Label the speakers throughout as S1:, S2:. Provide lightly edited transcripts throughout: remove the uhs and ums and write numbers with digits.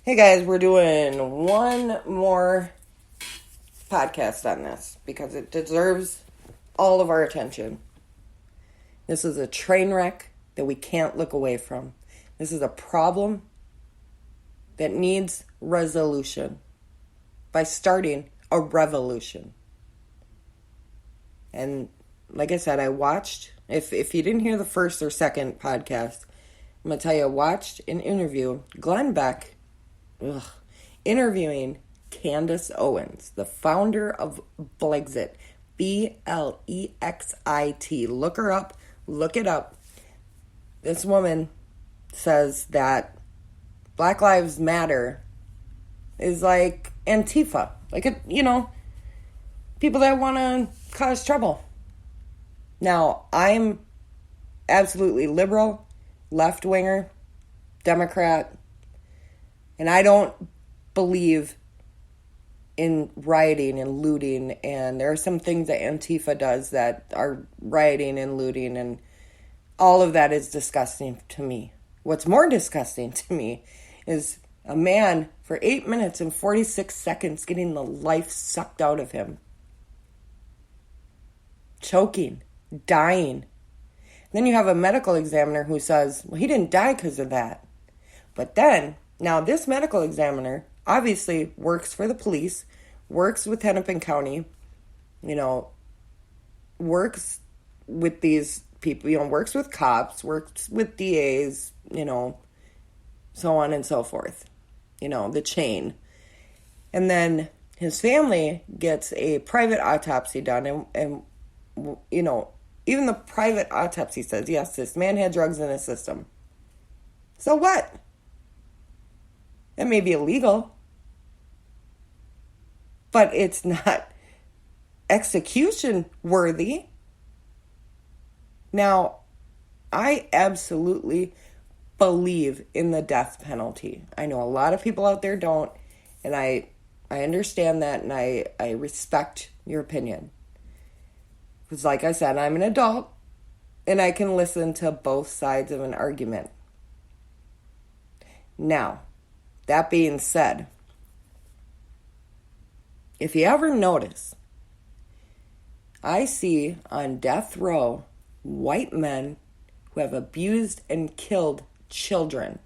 S1: Hey guys, we're doing one more podcast on this because it deserves all of our attention. This is a train wreck that we can't look away from. This is a problem that needs resolution by starting a revolution. And like I said, I watched, if you didn't hear the first or second podcast, I'm going to tell you, I watched an interview, Glenn Beck, interviewing Candace Owens, the founder of Blexit, Blexit. Look her up, look it up. This woman says that Black Lives Matter is like Antifa, people that want to cause trouble. Now, I'm absolutely liberal, left-winger, Democrat, and I don't believe in rioting and looting, and there are some things that Antifa does that are rioting and looting, and all of that is disgusting to me. What's more disgusting to me is a man for 8 minutes and 46 seconds getting the life sucked out of him. Choking, dying. Then you have a medical examiner who says, well, he didn't die because of that. But then, now this medical examiner obviously works for the police, works with Hennepin County, works with these people, works with cops, works with DAs, so on and so forth. The chain. And then his family gets a private autopsy done, and even the private autopsy says, yes, this man had drugs in his system. So what? It may be illegal, but it's not execution worthy. Now, I absolutely believe in the death penalty. I know a lot of people out there don't, and I understand that, and I respect your opinion. Because like I said, I'm an adult, and I can listen to both sides of an argument. Now, that being said, if you ever notice, I see on death row white men who have abused and killed children.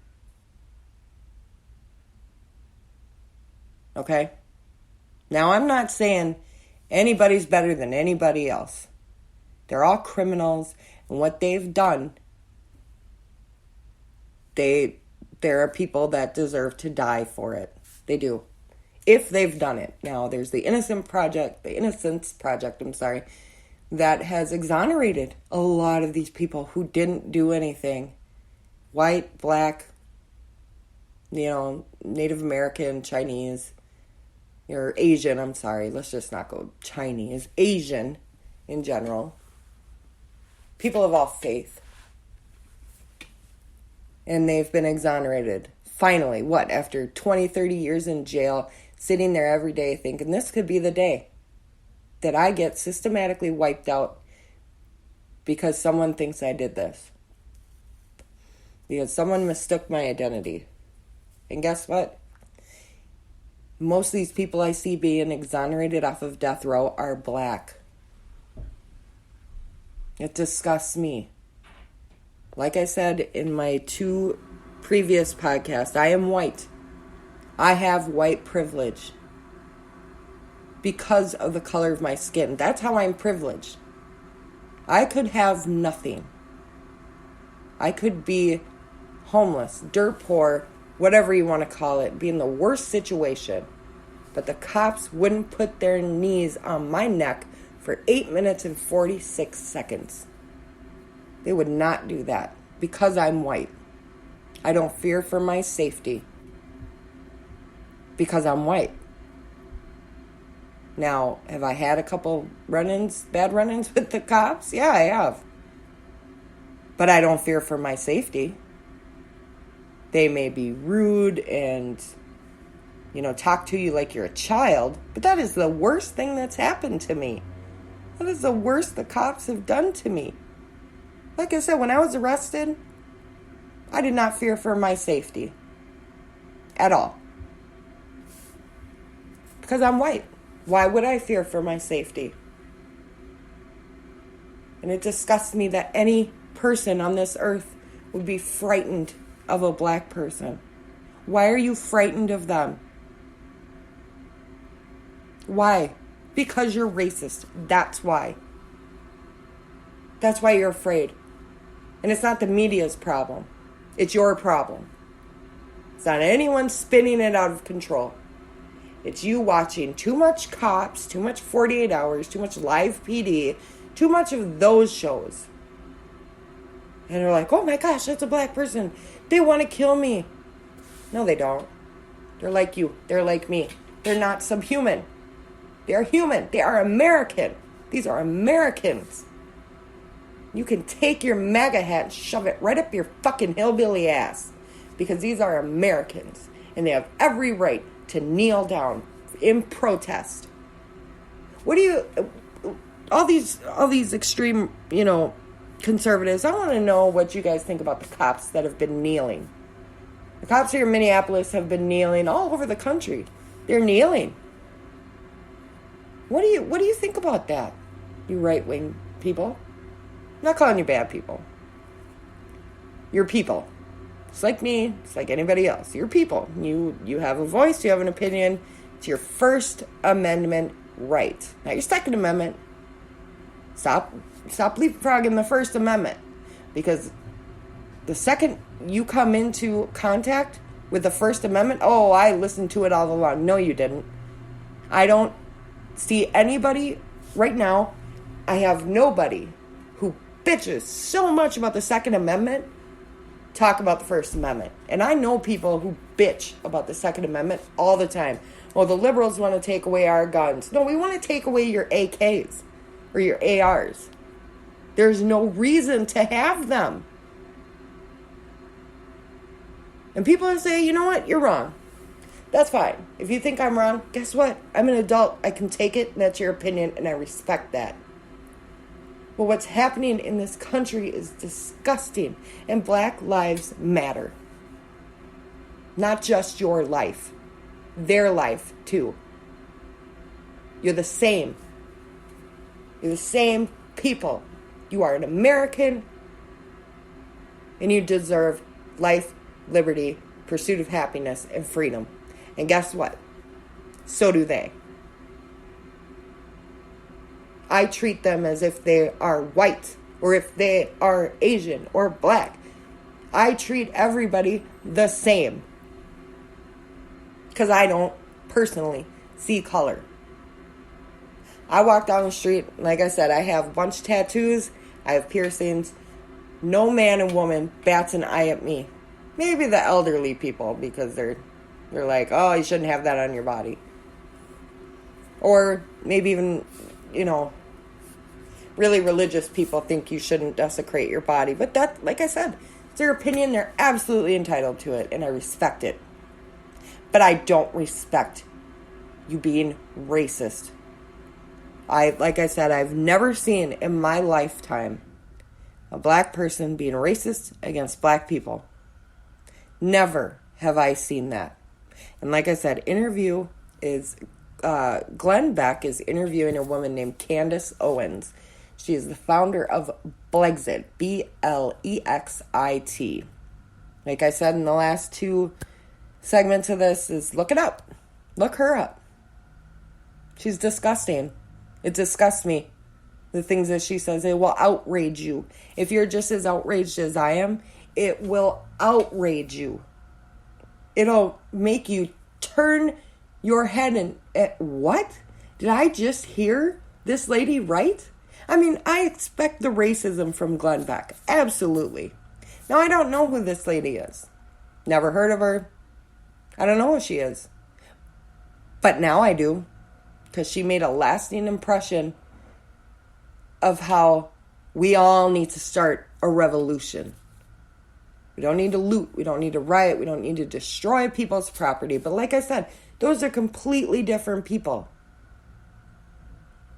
S1: Okay? Now, I'm not saying anybody's better than anybody else. They're all criminals, and what they've done, there are people that deserve to die for it. They do. If they've done it. Now, there's the Innocence Project, that has exonerated a lot of these people who didn't do anything. White, black, Native American, Chinese, or Asian, let's just not go Chinese, Asian in general. People of all faith. And they've been exonerated. Finally, after 20, 30 years in jail, sitting there every day thinking this could be the day that I get systematically wiped out because someone thinks I did this. Because someone mistook my identity. And guess what? Most of these people I see being exonerated off of death row are black. It disgusts me. Like I said in my 2 previous podcasts, I am white. I have white privilege because of the color of my skin. That's how I'm privileged. I could have nothing. I could be homeless, dirt poor, whatever you want to call it, be in the worst situation. But the cops wouldn't put their knees on my neck for 8 minutes and 46 seconds. They would not do that because I'm white. I don't fear for my safety because I'm white. Now, have I had a couple bad run-ins with the cops? Yeah, I have. But I don't fear for my safety. They may be rude and, talk to you like you're a child, but that is the worst thing that's happened to me. That is the worst the cops have done to me. Like I said, when I was arrested, I did not fear for my safety at all. Because I'm white. Why would I fear for my safety? And it disgusts me that any person on this earth would be frightened of a black person. Why are you frightened of them? Why? Because you're racist. That's why. That's why you're afraid. And it's not the media's problem. It's your problem. It's not anyone spinning it out of control. It's you watching too much Cops, too much 48 Hours, too much Live PD, too much of those shows. And they're like, oh my gosh, that's a black person. They want to kill me. No, they don't. They're like you. They're like me. They're not subhuman. They are human. They are American. These are Americans. You can take your MAGA hat and shove it right up your fucking hillbilly ass. Because these are Americans. And they have every right to kneel down in protest. What do you... All these extreme, conservatives, I want to know what you guys think about the cops that have been kneeling. The cops here in Minneapolis have been kneeling all over the country. They're kneeling. What do you think about that, you right-wing people? I'm not calling you bad people. You're people. It's like me. It's like anybody else. You're people. You have a voice. You have an opinion. It's your First Amendment right. Not your Second Amendment. Stop leapfrogging the First Amendment. Because the second you come into contact with the First Amendment, oh, I listened to it all along. No, you didn't. I don't see anybody right now. I have nobody who bitches so much about the Second Amendment talk about the First Amendment. And I know people who bitch about the Second Amendment all the time. Well, the liberals want to take away our guns. No, we want to take away your AKs or your ARs. There's no reason to have them. And people are saying, you know what, you're wrong. That's fine. If you think I'm wrong, guess what? I'm an adult. I can take it. That's your opinion, and I respect that. But what's happening in this country is disgusting. And Black Lives Matter. Not just your life. Their life, too. You're the same. You're the same people. You are an American. And you deserve life, liberty, pursuit of happiness, and freedom. And guess what? So do they. I treat them as if they are white or if they are Asian or black. I treat everybody the same. Because I don't personally see color. I walk down the street, like I said, I have a bunch of tattoos, I have piercings. No man and woman bats an eye at me. Maybe the elderly people, because they're like, oh, you shouldn't have that on your body. Or maybe even, really religious people think you shouldn't desecrate your body. But that, like I said, it's their opinion. They're absolutely entitled to it, and I respect it. But I don't respect you being racist. Like I said, I've never seen in my lifetime a black person being racist against black people. Never have I seen that. And like I said, Glenn Beck is interviewing a woman named Candace Owens. She is the founder of Blexit, Blexit. Like I said in the last 2 segments of this, is look it up. Look her up. She's disgusting. It disgusts me. The things that she says, it will outrage you. If you're just as outraged as I am, it will outrage you. It'll make you turn your head and, what? Did I just hear this lady right? I mean, I expect the racism from Glenn Beck. Absolutely. Now, I don't know who this lady is. Never heard of her. I don't know who she is. But now I do. Because she made a lasting impression of how we all need to start a revolution. We don't need to loot. We don't need to riot. We don't need to destroy people's property. But like I said, those are completely different people.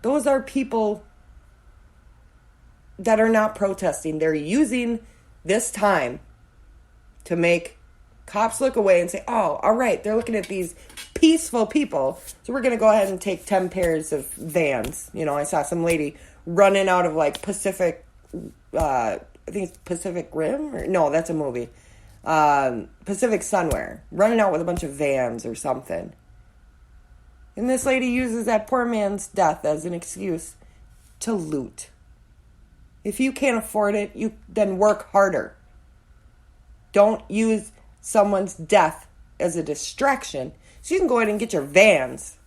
S1: Those are people that are not protesting. They're using this time to make cops look away and say, oh, all right, they're looking at these peaceful people. So we're going to go ahead and take 10 pairs of Vans. You know, I saw some lady running out of like Pacific, I think it's Pacific Rim? No, that's a movie. Pacific Sunwear. Running out with a bunch of Vans or something. And this lady uses that poor man's death as an excuse to loot. If you can't afford it, you then work harder. Don't use someone's death as a distraction so you can go ahead and get your Vans.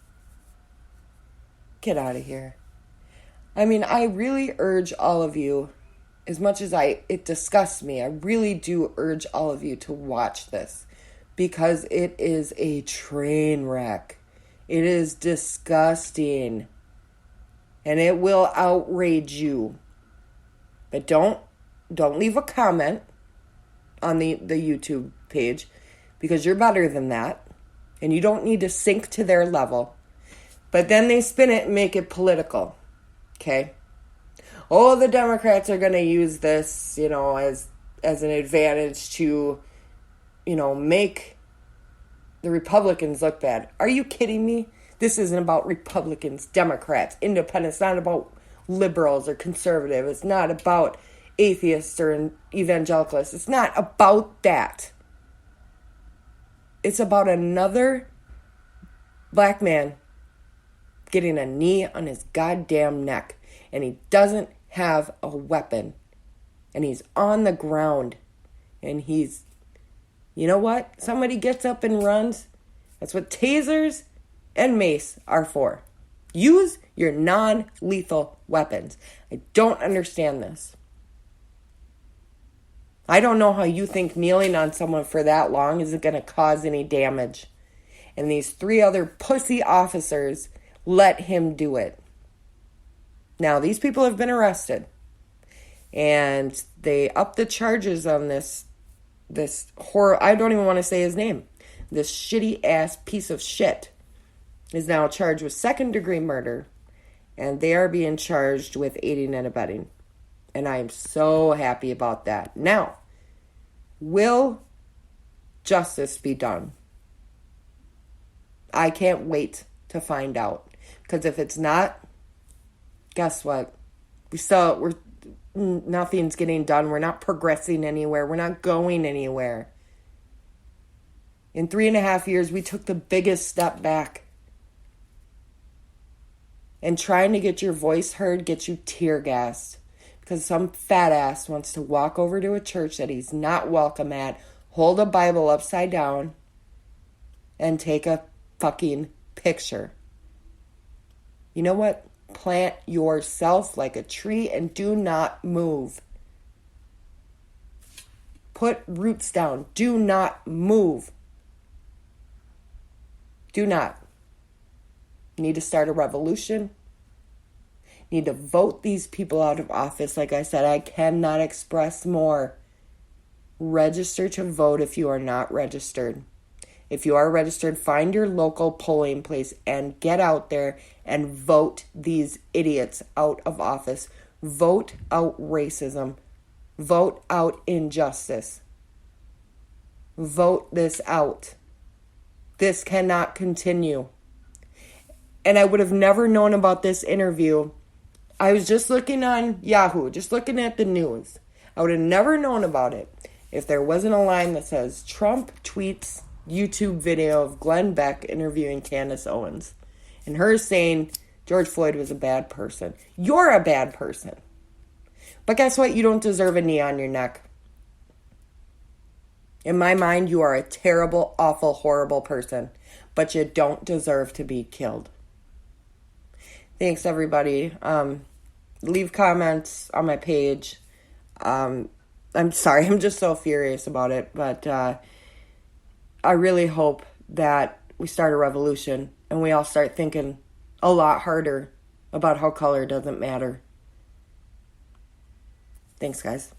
S1: Get out of here. I mean, I really urge all of you, as much as it disgusts me, I really do urge all of you to watch this because it is a train wreck. It is disgusting. And it will outrage you. But don't leave a comment on the YouTube page because you're better than that. And you don't need to sink to their level. But then they spin it and make it political. Okay? Oh, the Democrats are going to use this, you know, as an advantage to, you know, make the Republicans look bad. Are you kidding me? This isn't about Republicans, Democrats, independents. It's not about liberals or conservative. It's not about atheists or evangelicals. It's not about that. It's about another black man getting a knee on his goddamn neck. And he doesn't have a weapon. And he's on the ground. And he's, you know what? Somebody gets up and runs. That's what tasers and mace are for. Use your non-lethal weapons. I don't understand this. I don't know how you think kneeling on someone for that long isn't going to cause any damage. And these 3 other pussy officers let him do it. Now, these people have been arrested. And they upped the charges on this horror. I don't even want to say his name. This shitty-ass piece of shit is now charged with 2nd-degree murder. And they are being charged with aiding and abetting. And I am so happy about that. Now, will justice be done? I can't wait to find out. Because if it's not, guess what? Nothing's getting done. We're not progressing anywhere. We're not going anywhere. In 3.5 years, we took the biggest step back. And trying to get your voice heard gets you tear gassed. Because some fat ass wants to walk over to a church that he's not welcome at, hold a Bible upside down, and take a fucking picture. You know what? Plant yourself like a tree and do not move. Put roots down. Do not move. Do not. Need to start a revolution. Need to vote these people out of office. Like I said, I cannot express more. Register to vote if you are not registered. If you are registered, find your local polling place and get out there and vote these idiots out of office. Vote out racism. Vote out injustice. Vote this out. This cannot continue. And I would have never known about this interview. I was just looking on Yahoo, just looking at the news. I would have never known about it if there wasn't a line that says, Trump tweets YouTube video of Glenn Beck interviewing Candace Owens. And her saying George Floyd was a bad person. You're a bad person. But guess what? You don't deserve a knee on your neck. In my mind, you are a terrible, awful, horrible person. But you don't deserve to be killed. Thanks, everybody. Leave comments on my page. I'm sorry, I'm just so furious about it. But I really hope that we start a revolution and we all start thinking a lot harder about how color doesn't matter. Thanks, guys.